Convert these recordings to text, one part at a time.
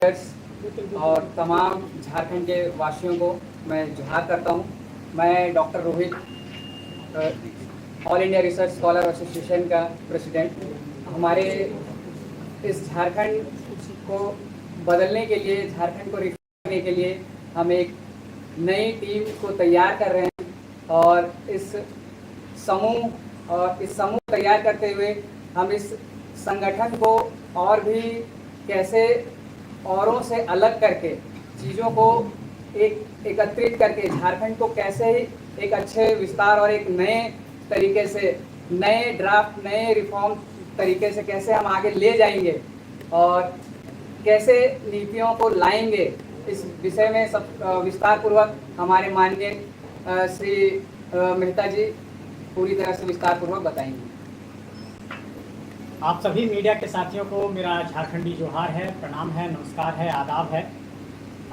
और तमाम झारखंड के वासियों को मैं जोहार करता हूँ। मैं doctor Rohit, all India research scholar association का प्रेसिडेंट। हमारे इस झारखंड को बदलने के लिए, झारखंड को रिफॉर्म करने के लिए हम एक नई टीम को तैयार कर रहे हैं और इस समूह तैयार करते हुए हम इस संगठन को और भी कैसे औरों से अलग करके चीज़ों को एकत्रित करके झारखंड को कैसे एक अच्छे विस्तार और एक नए तरीके से, नए ड्राफ्ट, नए रिफॉर्म तरीके से कैसे हम आगे ले जाएंगे और कैसे नीतियों को लाएंगे, इस विषय में सब विस्तार पूर्वक हमारे माननीय श्री मेहता जी पूरी तरह से विस्तार पूर्वक बताएंगे। आप सभी मीडिया के साथियों को मेरा झारखंडी जोहार है, प्रणाम है, नमस्कार है, आदाब है।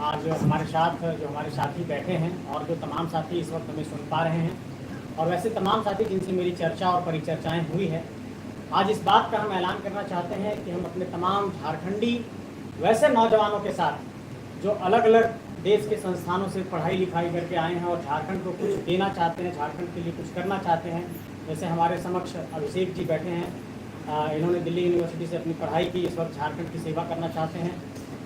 आज हमारे साथ जो हमारे साथी बैठे हैं और जो तमाम साथी इस वक्त हमें सुन पा रहे हैं और वैसे तमाम साथी जिनसे मेरी चर्चा और परिचर्चाएं हुई है, आज इस बात का हम ऐलान करना चाहते हैं कि हम अपने तमाम झारखंडी वैसे नौजवानों के साथ जो अलग अलग देश के संस्थानों से पढ़ाई लिखाई करके आए हैं और झारखंड को कुछ देना चाहते हैं, झारखंड के लिए कुछ करना चाहते हैं। जैसे हमारे समक्ष अभिषेक जी बैठे हैं, इन्होंने दिल्ली यूनिवर्सिटी से अपनी पढ़ाई की, इस वक्त झारखंड की सेवा करना चाहते हैं।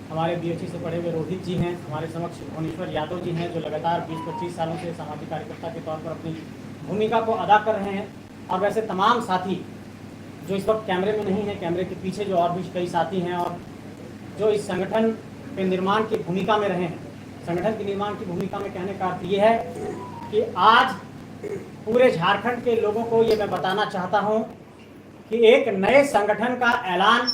हमारे बीएचई से पढ़े हुए रोहित जी हैं, हमारे समक्ष भुवनेश्वर यादव जी हैं जो लगातार 20-25 सालों से सामाजिक कार्यकर्ता के तौर पर अपनी भूमिका को अदा कर रहे हैं। और वैसे तमाम साथी जो इस वक्त कैमरे में नहीं हैं, कैमरे के पीछे जो और भी कई साथी हैं और जो इस संगठन के निर्माण की भूमिका में रहे हैं। संगठन के निर्माण की भूमिका में कहने का अर्थ ये है कि आज पूरे झारखंड के लोगों को ये मैं बताना चाहता हूँ कि एक नए संगठन का ऐलान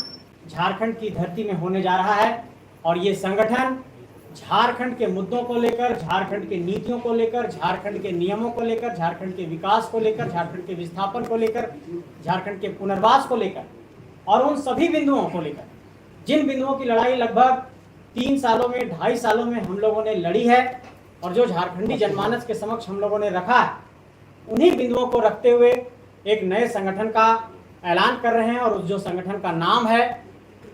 झारखंड की धरती में होने जा रहा है और ये संगठन झारखंड के मुद्दों को लेकर, झारखंड के नीतियों को लेकर, झारखंड के नियमों को लेकर, झारखंड के विकास को लेकर, झारखंड के विस्थापन को लेकर, झारखंड के पुनर्वास को लेकर और उन सभी बिंदुओं को लेकर जिन बिंदुओं की लड़ाई लगभग 3 सालों में, 2.5 सालों में हम लोगों ने लड़ी है और जो झारखंडी जनमानस के समक्ष हम लोगों ने रखा है, उन्हीं बिंदुओं को रखते हुए एक नए संगठन का ऐलान कर रहे हैं। और उस जो संगठन का नाम है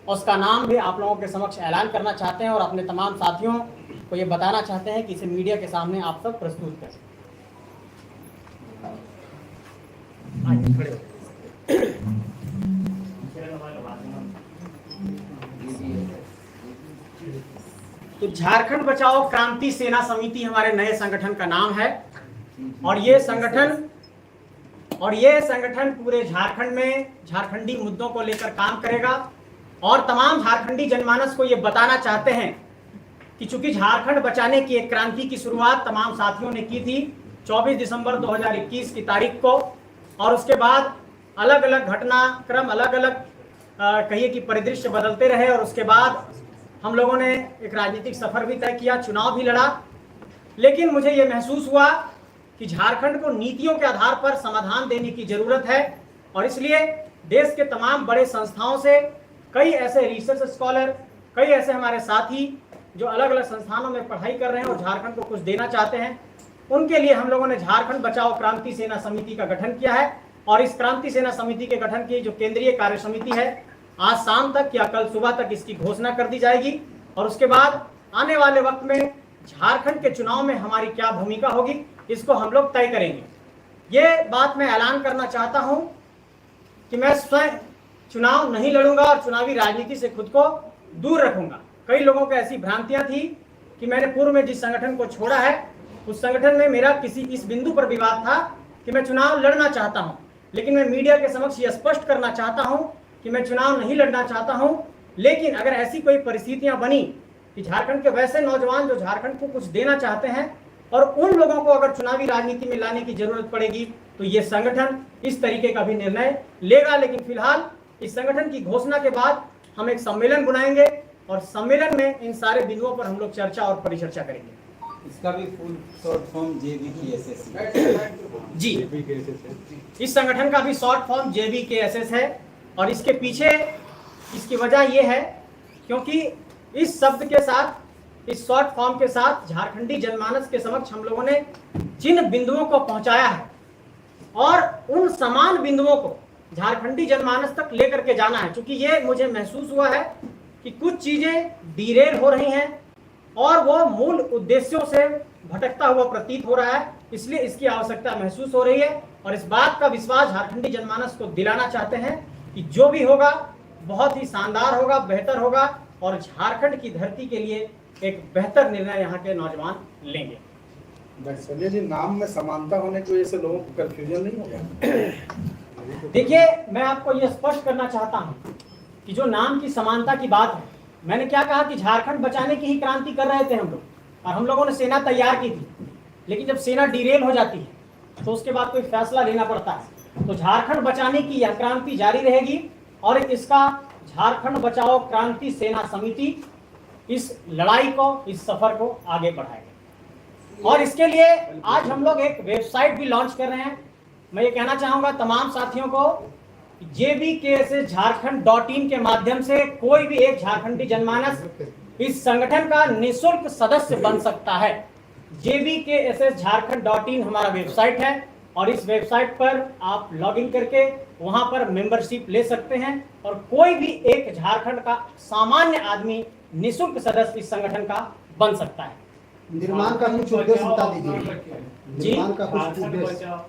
उसका नाम भी आप लोगों के समक्ष ऐलान करना चाहते हैं और अपने तमाम साथियों को ये बताना चाहते हैं कि इसे मीडिया के सामने आप सब प्रस्तुत करें। तो झारखंड बचाओ क्रांति सेना समिति हमारे नए संगठन का नाम है और ये संगठन पूरे झारखंड में झारखंडी मुद्दों को लेकर काम करेगा और तमाम झारखंडी जनमानस को ये बताना चाहते हैं कि चूंकि झारखंड बचाने की एक क्रांति की शुरुआत तमाम साथियों ने की थी 24 दिसंबर 2021 की तारीख को और उसके बाद अलग अलग घटनाक्रम, अलग अलग कहिए कि परिदृश्य बदलते रहे और उसके बाद हम लोगों ने एक राजनीतिक सफर भी तय किया, चुनाव भी लड़ा। लेकिन मुझे ये महसूस हुआ कि झारखंड को नीतियों के आधार पर समाधान देने की जरूरत है और इसलिए देश के तमाम बड़े संस्थाओं से कई ऐसे रिसर्च स्कॉलर, कई ऐसे हमारे साथी जो अलग अलग संस्थानों में पढ़ाई कर रहे हैं और झारखंड को कुछ देना चाहते हैं, उनके लिए हम लोगों ने झारखंड बचाओ क्रांति सेना समिति का गठन किया है। और इस क्रांति सेना समिति के गठन की जो केंद्रीय कार्य समिति है, आज शाम तक या कल सुबह तक इसकी घोषणा कर दी जाएगी और उसके बाद आने वाले वक्त में झारखंड के चुनाव में हमारी क्या भूमिका होगी इसको हम लोग तय करेंगे। ये बात मैं ऐलान करना चाहता हूं कि मैं स्वयं चुनाव नहीं लड़ूंगा और चुनावी राजनीति से खुद को दूर रखूंगा। कई लोगों को ऐसी भ्रांतियां थी कि मैंने पूर्व में जिस संगठन को छोड़ा है उस संगठन में मेरा किसी इस बिंदु पर विवाद था कि मैं चुनाव लड़ना चाहता हूं, लेकिन मैं मीडिया के समक्ष ये स्पष्ट करना चाहता हूं कि मैं चुनाव नहीं लड़ना चाहता हूं। लेकिन अगर ऐसी कोई परिस्थितियां बनी कि झारखंड के वैसे नौजवान जो झारखंड को कुछ देना चाहते हैं और उन लोगों को अगर चुनावी राजनीति में लाने की जरूरत पड़ेगी तो ये संगठन इस तरीके का भी निर्णय लेगा। लेकिन फिलहाल इस संगठन की घोषणा के बाद हम एक सम्मेलन बुलाएंगे और सम्मेलन में इन सारे बिंदुओं पर हम लोग चर्चा और परिचर्चा करेंगे। इसका भी फुल शॉर्ट फॉर्म JBKSS जी, इस संगठन का भी शॉर्ट फॉर्म JBKSS है और इसके पीछे इसकी वजह यह है क्योंकि इस शब्द के साथ, इस शॉर्ट फॉर्म के साथ झारखंडी जनमानस के समक्ष हम लोगों ने जिन बिंदुओं को पहुंचाया है और उन समान बिंदुओं को झारखंडी जनमानस तक लेकर के जाना है। क्योंकि ये मुझे महसूस हुआ है कि कुछ चीजें डीरेल हो रही हैं और वो मूल उद्देश्यों से भटकता हुआ प्रतीत हो रहा है, इसलिए इसकी आवश्यकता महसूस हो रही है। और इस बात का विश्वास झारखंडी जनमानस को दिलाना चाहते हैं कि जो भी होगा बहुत ही शानदार होगा, बेहतर होगा और झारखंड की धरती के लिए एक बेहतर निर्णय यहाँ के नौजवान लेंगे। संजय जी, नाम में समानता होने की वजह से लोगों को कंफ्यूजन नहीं हो गया? देखिए, मैं आपको यह स्पष्ट करना चाहता हूं कि जो नाम की समानता की बात है, मैंने क्या कहा कि झारखंड बचाने की ही क्रांति कर रहे थे हम लोग, और हम लोगों ने सेना तैयार की थी। लेकिन जब सेना डिरेल हो जाती है तो उसके बाद कोई फैसला लेना पड़ता है। तो झारखंड बचाने की यह क्रांति जारी रहेगी और इसका झारखंड बचाओ क्रांति सेना समिति इस लड़ाई को, इस सफर को आगे बढ़ाएगी। और इसके लिए आज हम लोग एक वेबसाइट भी लॉन्च कर रहे हैं। मैं ये कहना चाहूंगा तमाम साथियों को, JBKSS झारखंड.in के माध्यम से कोई भी एक झारखंडी जनमानस इस संगठन का निःशुल्क सदस्य बन सकता है। JBKSS झारखंड.in हमारा वेबसाइट है और इस वेबसाइट पर आप लॉगिन करके वहां पर मेंबरशिप ले सकते हैं और कोई भी एक झारखंड का सामान्य आदमी निःशुल्क सदस्य इस संगठन का बन सकता है। निर्माण का कुछ उद्देश्य बता दीजिए। जी, निर्माण का कुछ उद्देश्य।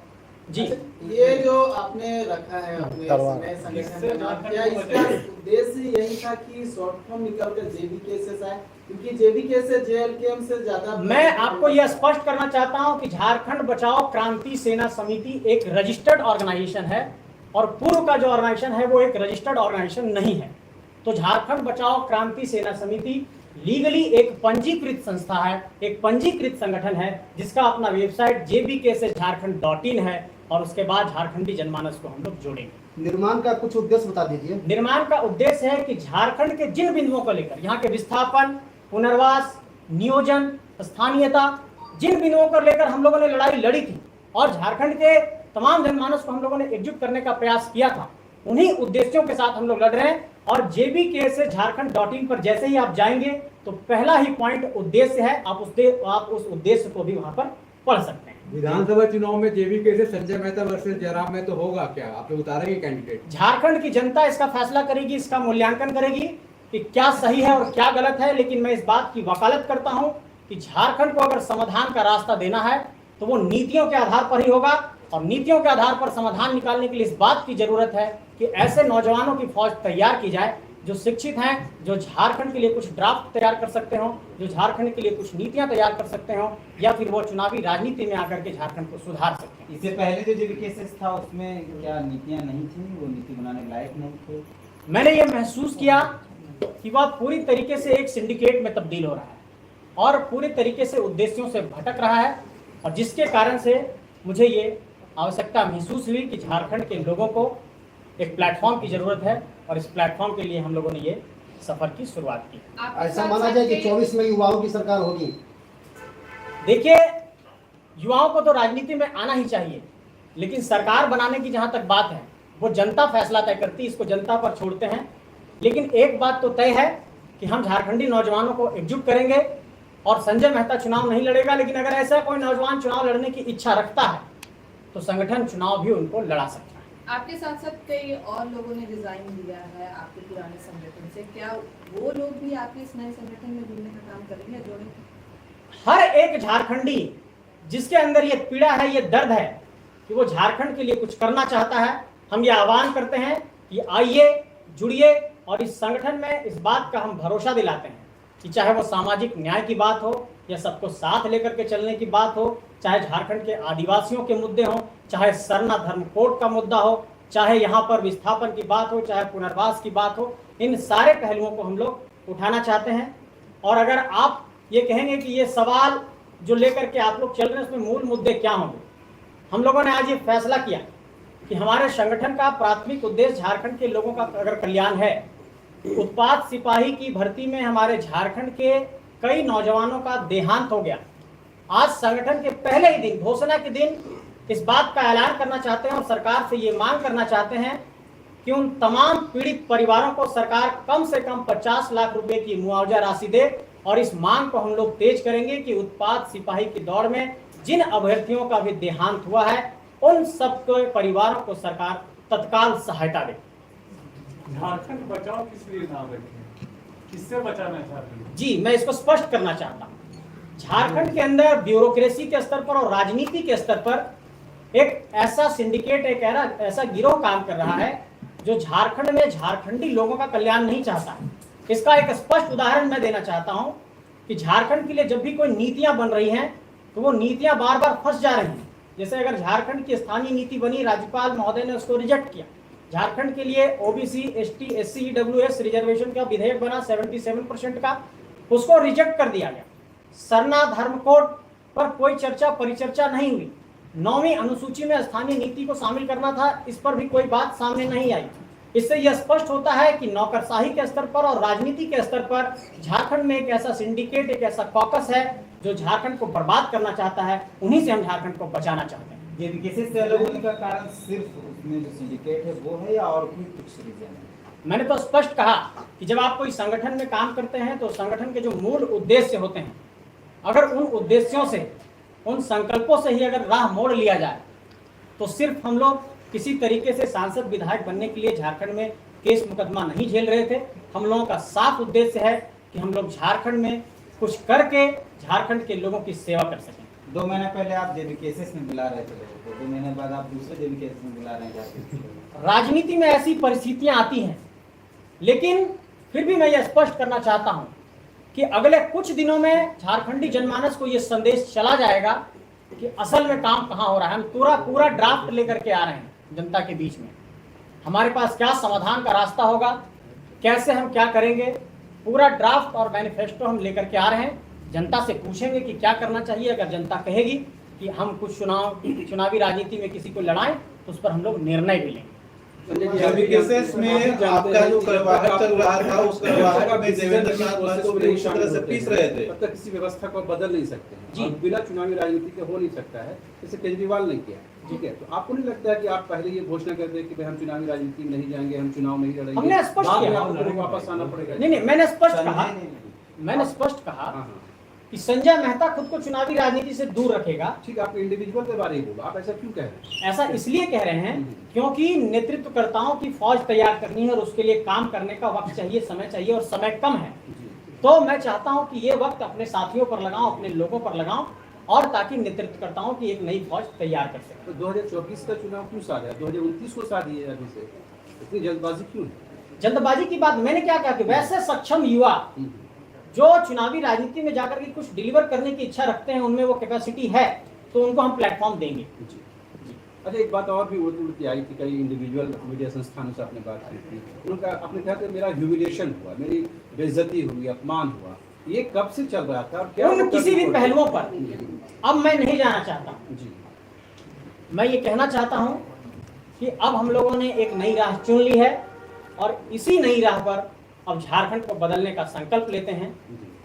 जी, ये जो आपने रखा है अपने नए संगठन का नाम, क्या इसका उद्देश्य यही था कि शॉर्ट फॉर्म निकल कर JBKSS आए? क्योंकि JBKSS JLKM से ज्यादा। मैं आपको यह स्पष्ट करना चाहता हूं कि झारखंड बचाओ क्रांति सेना समिति एक रजिस्टर्ड ऑर्गेनाइजेशन है और पूर्व का जो ऑर्गेनाइजेशन है वो एक रजिस्टर्ड ऑर्गेनाइजेशन नहीं है। तो झारखंड बचाओ क्रांति सेना समिति लीगली एक पंजीकृत संस्था है, एक पंजीकृत संगठन है जिसका अपना वेबसाइट JBKSS झारखंड.in है और उसके बाद झारखंडी जनमानस को हम लोग जोड़ेंगे। निर्माण का कुछ उद्देश्य बता दीजिए। निर्माण का उद्देश्य है कि झारखंड के जिन बिंदुओं को लेकर, यहाँ के विस्थापन, पुनर्वास, नियोजन, स्थानीयता, जिन बिंदुओं को लेकर हम लोगों ने लड़ाई लड़ी थी और झारखंड के तमाम जनमानस को हम लोगों ने एकजुट करने का प्रयास किया था, उन्हीं उद्देश्यों के साथ हम लोग लड़ रहे हैं। और JBKSS झारखंड.in पर जैसे ही आप जाएंगे तो पहला ही पॉइंट उद्देश्य है, आप उस उद्देश्य को भी वहां पर पढ़ सकते हैं। विधानसभा चुनाव में JBKSS संजय मेहता वर्सेस जयराम में तो होगा क्या? आप लोग उतारेंगे कैंडिडेट? झारखंड की जनता इसका फैसला करेगी, इसका मूल्यांकन करेगी कि क्या सही है और क्या गलत है। लेकिन मैं इस बात की वकालत करता हूं कि झारखंड को अगर समाधान का रास्ता देना है तो वो नीतियों के आधार पर ही होगा और नीतियों के आधार पर समाधान निकालने के लिए इस बात की जरूरत है कि ऐसे नौजवानों की फौज तैयार की जाए जो शिक्षित हैं, जो झारखंड के लिए कुछ ड्राफ्ट तैयार कर सकते हो, जो झारखंड के लिए कुछ नीतियां तैयार कर सकते हो या फिर वो चुनावी राजनीति में आकर के झारखंड को सुधार सकते हैं। इससे पहले जो JBKSS था उसमें क्या नीतियां नहीं थी, वो नीति बनाने लायक नहीं थे? मैंने ये महसूस किया कि वह पूरी तरीके से एक सिंडिकेट में तब्दील हो रहा है और पूरी तरीके से उद्देश्यों से भटक रहा है और जिसके कारण से मुझे ये आवश्यकता महसूस हुई कि झारखंड के लोगों को एक प्लेटफॉर्म की जरूरत है और इस प्लेटफॉर्म के लिए हम लोगों ने ये सफर की शुरुआत की। ऐसा माना जाए कि 24 में युवाओं की सरकार होगी। देखिए, युवाओं को तो राजनीति में आना ही चाहिए, लेकिन सरकार बनाने की जहां तक बात है वो जनता फैसला तय करती है, इसको जनता पर छोड़ते हैं। लेकिन एक बात तो तय है कि हम झारखंडी नौजवानों को एकजुट करेंगे और संजय मेहता चुनाव नहीं लड़ेगा, लेकिन अगर ऐसा कोई नौजवान चुनाव लड़ने की इच्छा रखता है तो संगठन चुनाव भी उनको लड़ा सकता है। आपके साथ साथ कई और लोगों ने रिजाइन दिया है आपके पुराने संगठन से, क्या वो लोग भी आपके इस नए संगठन में जुड़ने का काम करेंगे, जोड़ेंगे? हर एक झारखंडी जिसके अंदर ये पीड़ा है, ये दर्द है कि वो झारखंड के लिए कुछ करना चाहता है, हम ये आह्वान करते हैं कि आइए, जुड़िए और इस संगठन में इस बात का हम भरोसा दिलाते हैं कि चाहे वो सामाजिक न्याय की बात हो या सबको साथ लेकर के चलने की बात हो, चाहे झारखंड के आदिवासियों के मुद्दे हों, चाहे सरना धर्म कोड का मुद्दा हो, चाहे यहाँ पर विस्थापन की बात हो, चाहे पुनर्वास की बात हो, इन सारे पहलुओं को हम लोग उठाना चाहते हैं। और अगर आप ये कहेंगे कि ये सवाल जो लेकर के आप लोग चल रहे हैं उसमें मूल मुद्दे क्या होंगे, हम लोगों ने आज ये फैसला किया कि हमारे संगठन का प्राथमिक उद्देश्य झारखंड के लोगों का अगर कल्याण है, उत्पाद सिपाही की भर्ती में हमारे झारखंड के कई नौजवानों का देहांत हो गया। आज संगठन के पहले ही दिन, घोषणा के दिन, इस बात का ऐलान करना चाहते हैं और सरकार से ये मांग करना चाहते हैं कि उन तमाम पीड़ित परिवारों को सरकार कम से कम 50 लाख रुपए की मुआवजा राशि दे। और इस मांग को हम लोग तेज करेंगे कि उत्पाद सिपाही की दौड़ में जिन अभ्यर्थियों का भी देहांत हुआ है उन सबके परिवारों को सरकार तत्काल सहायता दे। झारखंड बचाओ किस लिए नाम रखें? किससे बचाना है झारखंड? जी, मैं इसको स्पष्ट करना चाहता हूँ। झारखंड के अंदर ब्यूरोक्रेसी के स्तर पर और राजनीति के स्तर पर एक ऐसा सिंडिकेट, एक ऐसा गिरोह काम कर रहा है जो झारखंड में झारखंडी लोगों का कल्याण नहीं चाहता है। इसका एक स्पष्ट उदाहरण मैं देना चाहता हूं कि झारखंड के लिए जब भी कोई नीतियां बन रही हैं तो वो नीतियां बार बार फंस जा रही हैं। जैसे अगर झारखंड की स्थानीय नीति बनी, राज्यपाल महोदय ने उसको रिजेक्ट किया। झारखंड के लिए OBC, ST, SC, EWS reservation का विधेयक बना 77% का, उसको रिजेक्ट कर दिया गया। सरना धर्म कोड पर कोई चर्चा परिचर्चा नहीं हुई। 9वीं अनुसूची में स्थानीय नीति को शामिल करना था, इस पर भी कोई बात सामने नहीं आई। इससे यह स्पष्ट होता है कि नौकरशाही के स्तर पर और राजनीति के स्तर पर झारखंड में एक ऐसा सिंडिकेट, एक ऐसा कॉकस है जो झारखंड को बर्बाद करना चाहता है। उन्हीं से हम झारखंड को बचाना चाहते हैं। जेबीकेसी से अलग होने का कारण सिर्फ उसमें जो सिंडिकेट है वो है या और भी कुछ रीजन है? मैंने तो स्पष्ट कहा कि जब आप कोई संगठन में काम करते हैं तो संगठन के जो मूल उद्देश्य होते हैं, अगर उन उद्देश्यों से, उन संकल्पों से ही अगर राह मोड़ लिया जाए तो सिर्फ हम लोग किसी तरीके से सांसद विधायक बनने के लिए झारखंड में केस मुकदमा नहीं झेल रहे थे। हम लोगों का साफ उद्देश्य है कि हम लोग झारखंड में कुछ करके झारखंड के लोगों की सेवा कर सकें। 2 महीने पहले आप जेबीकेसी में बुला रहे थे लोगों को, 2 महीने बाद आप दूसरे जेबीकेसी में बुला रहे हैं। राजनीति में ऐसी परिस्थितियां आती हैं, लेकिन फिर भी मैं यह स्पष्ट करना चाहता हूं कि अगले कुछ दिनों में झारखंडी जनमानस को यह संदेश चला जाएगा कि असल में काम कहां हो रहा है। हम पूरा ड्राफ्ट लेकर के आ रहे हैं जनता के बीच में। हमारे पास क्या समाधान का रास्ता होगा, कैसे हम क्या करेंगे, पूरा ड्राफ्ट और मैनिफेस्टो हम लेकर के आ रहे हैं। जनता से पूछेंगे कि क्या करना चाहिए। अगर जनता कहेगी कि हम कुछ चुनावी राजनीति में किसी को लड़ाएं तो उस पर हम लोग निर्णय भी लेंगे। जेबीकेसेस में आपका जो करवाहट चल रहा था, उस करवाहट में देवेंद्र नाथ महतो पूरी तरह से पीस रहे थे। तब तक किसी व्यवस्था को बदल नहीं सकते हैं जी। और बिना चुनावी राजनीति के हो नहीं सकता है। जैसे केजरीवाल ने किया, ठीक है, तो आपको नहीं लगता है कि आप पहले ये घोषणा कर दें कि भाई हम चुनावी राजनीति में नहीं जाएंगे, हम चुनाव नहीं लड़ेंगे, हमने स्पष्ट बाद में किया। आपको वापस आना पड़ेगा? नहीं, मैंने स्पष्ट कहा कि संजय मेहता खुद को चुनावी राजनीति से दूर रखेगा। ठीक है, आप इंडिविजुअल के बारे में बोला, आप ऐसा क्यों कह रहे हैं? ऐसा इसलिए कह रहे हैं क्योंकि नेतृत्वकर्ताओं की फौज तैयार करनी है और उसके लिए काम करने का वक्त चाहिए, समय चाहिए और समय कम है। तो मैं चाहता हूं कि ये वक्त अपने साथियों पर लगाऊं, अपने लोगों पर लगाऊं, और ताकि नेतृत्वकर्ताओं की एक नई फौज तैयार कर सकें। तो 2024 का चुनाव क्यों साधा, 2029 को साधी है? अभी से इतनी जल्दबाजी क्यों है? जल्दबाजी की बात मैंने क्या कहा कि वैसे सक्षम युवा जो चुनावी राजनीति में जाकर के कुछ डिलीवर करने की इच्छा रखते हैं, उनमें वो कैपेसिटी है, तो उनको हम प्लेटफॉर्म देंगे। अच्छा, एक बात और भी उड़ती आई थी, कई इंडिविजुअल मीडिया संस्थानों से आपने बात की थी, उनका आपने कहा कि मेरा ह्यूमिलिएशन हुआ, मेरी बेइज्जती हुई, अपमान हुआ। ये कब से चल रहा था और क्या उन किसी भी पहलुओं पर अब मैं नहीं जाना चाहता जी। मैं ये कहना चाहता हूं कि अब हम लोगों ने एक नई राह चुन ली है और इसी नई राह पर अब झारखंड को बदलने का संकल्प लेते हैं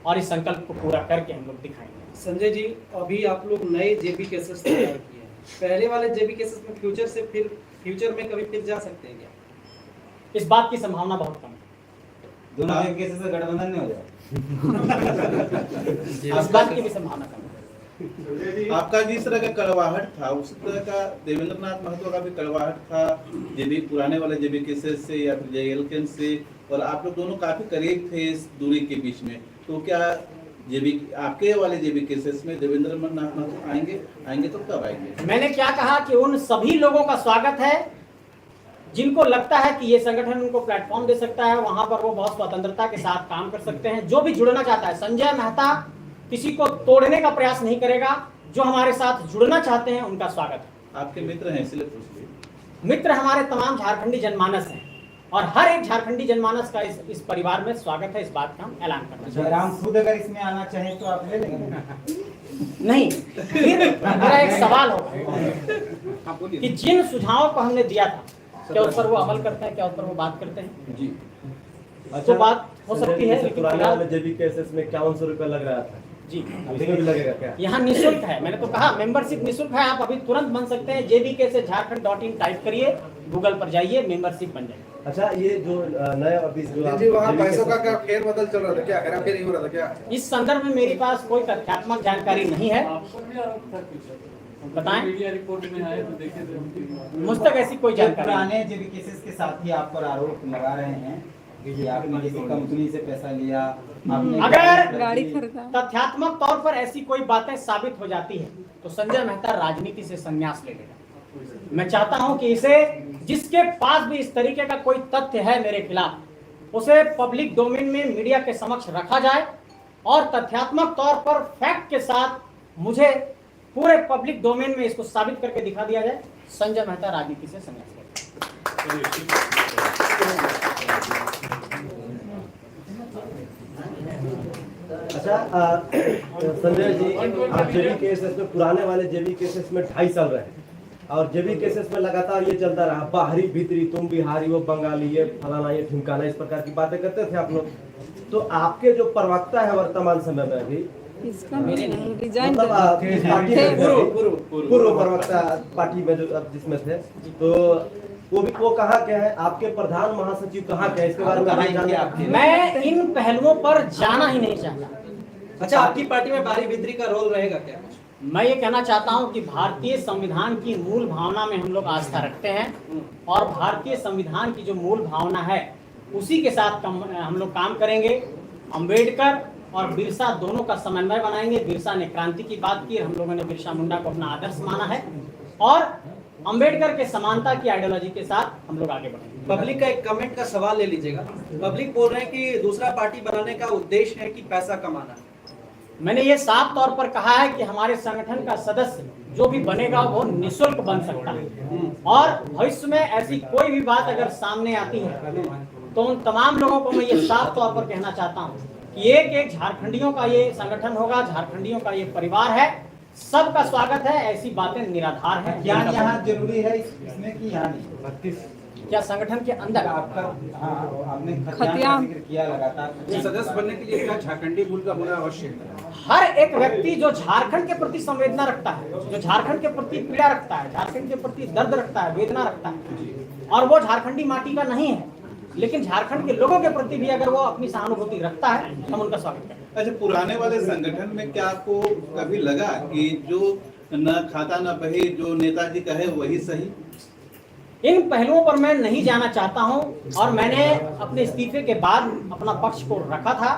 और इस संकल्प को पूरा करके हम लोग दिखाएंगे। संजय जी, अभी आप लोग नए जेबी केसेस तैयार किए हैं, पहले वाले जेबी केसेस में फ्यूचर में कभी फिर जा सकते हैं क्या? इस बात की संभावना बहुत कम है। दोनों जेबीकेसी से गठबंधन नहीं हो जाए। इस बात की भी संभावना कम है। आपका जिस तरह का कड़वाहट था उस तरह का देवेंद्र नाथ महतो का भी कड़वाहट था, जेबी पुराने वाले जेबीकेसेस से या फिर जेएलके से, और आप लोग दोनों काफी करीब थे इस दूरी के बीच में। तो क्या जेबी आपके वाले जेबीकेसेस में देवेंद्र नाथ महतो आएंगे तो कब आएंगे? मैंने क्या कहा कि उन सभी लोगों का स्वागत है जिनको लगता है कि ये संगठन उनको प्लेटफॉर्म दे सकता है, वहां पर वो बहुत स्वतंत्रता के साथ काम कर सकते हैं। जो भी जुड़ना चाहता है, संजय मेहता किसी को तोड़ने का प्रयास नहीं करेगा। जो हमारे साथ जुड़ना चाहते हैं उनका स्वागत है। आपके मित्र हैं इसलिए पूछ लिए। मित्र हमारे तमाम झारखंडी जनमानस हैं और हर एक झारखंडी जनमानस का इस परिवार में स्वागत है। इस बात का हम ऐलान करना चाहते हैं। जयराम खुद अगर इसमें आना चाहे तो आप ले लेंगे? नहीं, फिर मेरा एक सवाल होगा कि जिन सुझावों को हमने दिया था, क्या उस पर वो अमल करते हैं, क्या उस पर वो बात करते हैं? जी। तो बात हो सकती है, लेकिन पुराने जेबी केसेस में 5100 रुपया लग रहा था जी, अभी भी लगेगा क्या? यहाँ निःशुल्क है। मैंने तो कहा मेंबरशिप निःशुल्क है। आप अभी तुरंत बन सकते हैं। जेबीके से झारखंड.in टाइप करिए, गूगल पर जाइए, मेंबरशिप बन जाएगी। अच्छा, ये जो नया अभी जो जी, वहाँ पैसों का क्या फेर बदल चल रहा था, क्या हेरा फेरी हो रहा था क्या? इस संदर्भ में मेरे पास कोई तथ्यात्मक जानकारी नहीं है। बताएं, रिपोर्ट में आए तो देखे थे। मुझ तक ऐसी कोई जानकारी नहीं। पुराने जेबीकेसी के साथ ही आप पर आरोप लगा रहे हैं कि आपने किसी कंपनी से पैसा लिया, आपने अगर गाड़ी खरीदा। तथ्यात्मक तौर पर ऐसी कोई बातें साबित हो जाती है तो संजय मेहता राजनीति से संन्यास ले लेगा। मैं चाहता हूं कि इसे, जिसके पास भी इस तरीके का कोई तथ्य है मेरे खिलाफ, उसे पब्लिक डोमेन में मीडिया के समक्ष रखा जाए और तथ्यात्मक तौर पर फैक्ट के साथ मुझे पूरे पब्लिक डोमेन में इसको साबित करके दिखा दिया जाए संजय मेहता राजनीति से संन्यास लेगा। अच्छा संजय जी, आप जेबी केसेस में, पुराने वाले जेबी केसेस में 2.5 साल रहे और जेबी केसेस में लगातार ये चलता रहा, बाहरी भीतरी, तुम बिहारी वो बंगाली, ये फलाना ये ठिमकाना, इस प्रकार की बातें करते थे आप लोग। तो आपके जो प्रवक्ता है वर्तमान समय में अभी, रिजाइन मतलब पार्टी में पूर्व प्रवक्ता पार्टी में जो जिसमें थे, तो वो कहाँ के हैं? आपके प्रधान महासचिव कहाँ के हैं? इसके बारे में जानते हैं? मैं इन पहलुओं पर जाना ही नहीं चाहता। अच्छा, आपकी पार्टी में बाहरी भीतरी का रोल रहेगा क्या? मैं ये कहना चाहता हूं कि भारतीय संविधान की मूल भावना में हम लोग आस्था रखते हैं और भारतीय संविधान की जो मूल भावना है उसी के साथ हम लोग काम करेंगे। अंबेडकर और बिरसा दोनों का समन्वय बनाएंगे। बिरसा ने क्रांति की बात की, हम लोगों ने बिरसा मुंडा को अपना आदर्श माना है और अंबेडकर के समानता की आइडियोलॉजी के साथ हम लोग आगे बढ़ेंगे। पब्लिक का एक कमेंट का सवाल ले लीजिएगा। पब्लिक बोल रहे हैं कि दूसरा पार्टी बनाने का उद्देश्य है कि पैसा कमाना। मैंने ये साफ तौर पर कहा है कि हमारे संगठन का सदस्य जो भी बनेगा वो निःशुल्क बन सकता है और भविष्य में ऐसी कोई भी बात अगर सामने आती है तो उन तमाम लोगों को मैं ये साफ तौर पर कहना चाहता हूँ कि एक एक झारखंडियों का ये संगठन होगा, झारखंडियों का ये परिवार है, सबका स्वागत है। ऐसी बातें निराधार है। क्या यहाँ जरूरी है इसमें कि यहाँ नहीं? क्या संगठन के अंदर आपका आपने खतियान जिक्र किया लगातार, सदस्य बनने के लिए क्या झारखंडी मूल का होना आवश्यक है? हर एक व्यक्ति जो झारखंड के प्रति संवेदना रखता है, जो झारखंड के प्रति पीड़ा रखता है, झारखंड के प्रति दर्द रखता है, वेदना रखता है और वो झारखंडी माटी का नहीं है लेकिन झारखंड के लोगों के प्रति भी अगर वो अपनी सहानुभूति रखता है हम उनका स्वागत करते हैं। अच्छा, पुराने वाले संगठन में क्या आपको कभी लगा कि जो न खाता न बही, जो नेताजी कहे वही सही? इन पहलुओं पर मैं नहीं जाना चाहता हूं और मैंने अपने इस्तीफे के बाद अपना पक्ष को रखा था।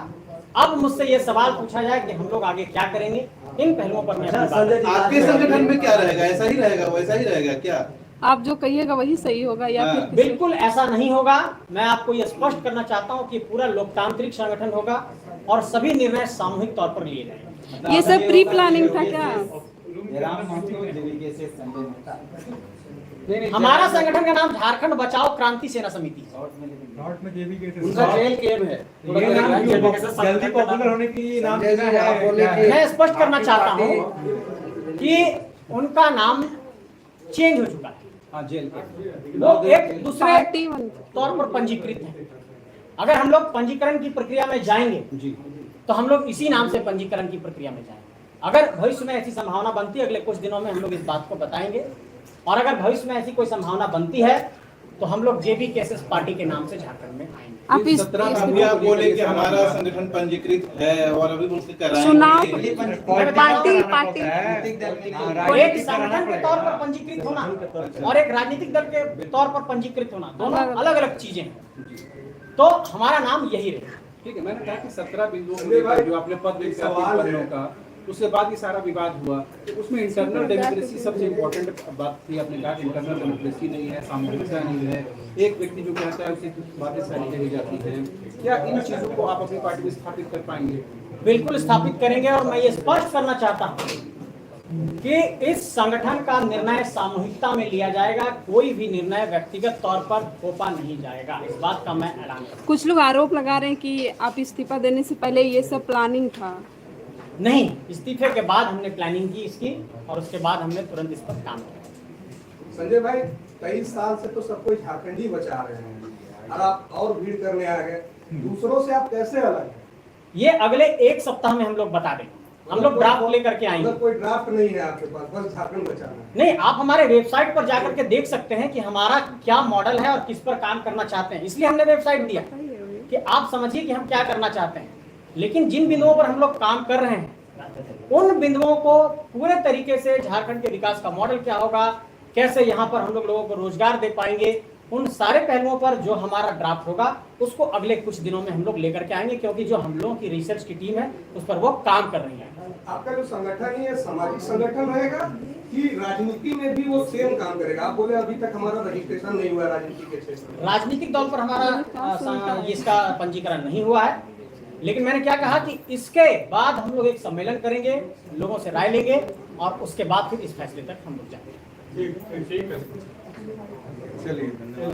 अब मुझसे ये सवाल पूछा जाए कि हम लोग आगे क्या करेंगे, इन पहलुओं पर मैं आपके संगठन में क्या रहेगा? ऐसा ही रहेगा, वैसा ही रहेगा क्या? आप जो कहिएगा वही सही होगा या फिर बिल्कुल ऐसा नहीं होगा। मैं आपको ये स्पष्ट करना चाहता हूं कि पूरा लोकतांत्रिक संगठन होगा और सभी निर्णय सामूहिक तौर पर लिए जाएंगे। ये सब प्री प्लानिंग था क्या? हमारा संगठन का नाम झारखंड बचाओ क्रांति सेना समिति है। उनका जेल केम है। जल्दी पॉपुलर होने के लिए नाम देना है। मैं स्पष्ट करना चाहता हूं कि उनका नाम चेंज हो चुका है। जेल वो एक दूसरे तौर पर पंजीकृत है। अगर हम लोग पंजीकरण की प्रक्रिया में जाएंगे तो हम लोग इसी नाम से पंजीकरण की प्रक्रिया में जाएंगे। अगर भविष्य में ऐसी संभावना बनती है, अगले कुछ दिनों में हम लोग इस बात को बताएंगे और अगर भविष्य में ऐसी कोई संभावना बनती है तो हम लोग जेबी केसेस पार्टी के नाम से झारखंड में आएंगे। आप इस आप बोले कि हमारा संगठन पंजीकृत है और अभी उसके चुनाव पार्टी तो एक संगठन के तौर पर पंजीकृत होना और एक राजनीतिक दल के तौर पर पंजीकृत होना दोनों अलग अलग चीजें हैं। तो हमारा नाम यही रहेगा। ठीक है, मैंने कहा कि 17 बिंदुओं को लेकर जो आपने पद पदों का, उसके बाद ये सारा विवाद हुआ तो उसमें इंटरनल डेमोक्रेसी सबसे इम्पोर्टेंट बात थी। आपने कहा कि इंटरनल डेमोक्रेसी नहीं है, सामूहिकता नहीं है, एक व्यक्ति जो कहता है उसे बातें सारी कही जाती हैं। क्या इन चीज़ों को आप अपनी पार्टी में स्थापित कर पाएंगे? बिल्कुल स्थापित करेंगे और मैं ये स्पष्ट करना चाहता हूँ कि इस संगठन का निर्णय सामूहिकता में लिया जाएगा। कोई भी निर्णय व्यक्तिगत तौर पर थोपा नहीं जाएगा, इस बात का मैं ऐलान करता हूं। कुछ लोग आरोप लगा रहे हैं कि आप इस्तीफा देने से पहले ये सब प्लानिंग था। नहीं, इस्तीफे के बाद हमने प्लानिंग की इसकी और उसके बाद हमने तुरंत इस पर काम किया। संजय भाई, 23 साल से तो सब कोई झारखंडी बचा रहे हैं और आप और भीड़ करने आ गए, दूसरों से आप कैसे अलग हैं? ये अगले एक सप्ताह में हम लोग बता देंगे। हम लोग ड्राफ्ट लेकर के आएंगे। कोई ड्राफ्ट नहीं है आपके पास, बस झारखंड बचाना है? नहीं, आप हमारे वेबसाइट पर जाकर के देख सकते हैं कि हमारा क्या मॉडल है और किस पर काम करना चाहते हैं। इसलिए हमने वेबसाइट दिया कि आप समझिए कि हम क्या करना चाहते हैं। लेकिन जिन बिंदुओं पर हम लोग काम कर रहे हैं उन बिंदुओं को पूरे तरीके से झारखंड के विकास का मॉडल क्या होगा, कैसे यहाँ पर हम लोग लोगों को रोजगार दे पाएंगे, उन सारे पहलुओं पर जो हमारा ड्राफ्ट होगा उसको अगले कुछ दिनों में हम लोग लेकर के आएंगे, क्योंकि जो हम लोगों की रिसर्च की टीम है उस पर वो काम कर रही है। आपका जो संगठन है सामाजिक संगठन रहेगा कि राजनीति में भी वो सेम काम करेगा? आप बोले अभी तक हमारा रजिस्ट्रेशन नहीं हुआ राजनीति के क्षेत्र में। राजनीतिक दल पर हमारा इसका पंजीकरण नहीं हुआ है, लेकिन मैंने क्या कहा कि इसके बाद हम लोग एक सम्मेलन करेंगे, लोगों से राय लेंगे और उसके बाद फिर इस फैसले तक हम लोग जाएंगे। ठीक है, चलिए धन्यवाद।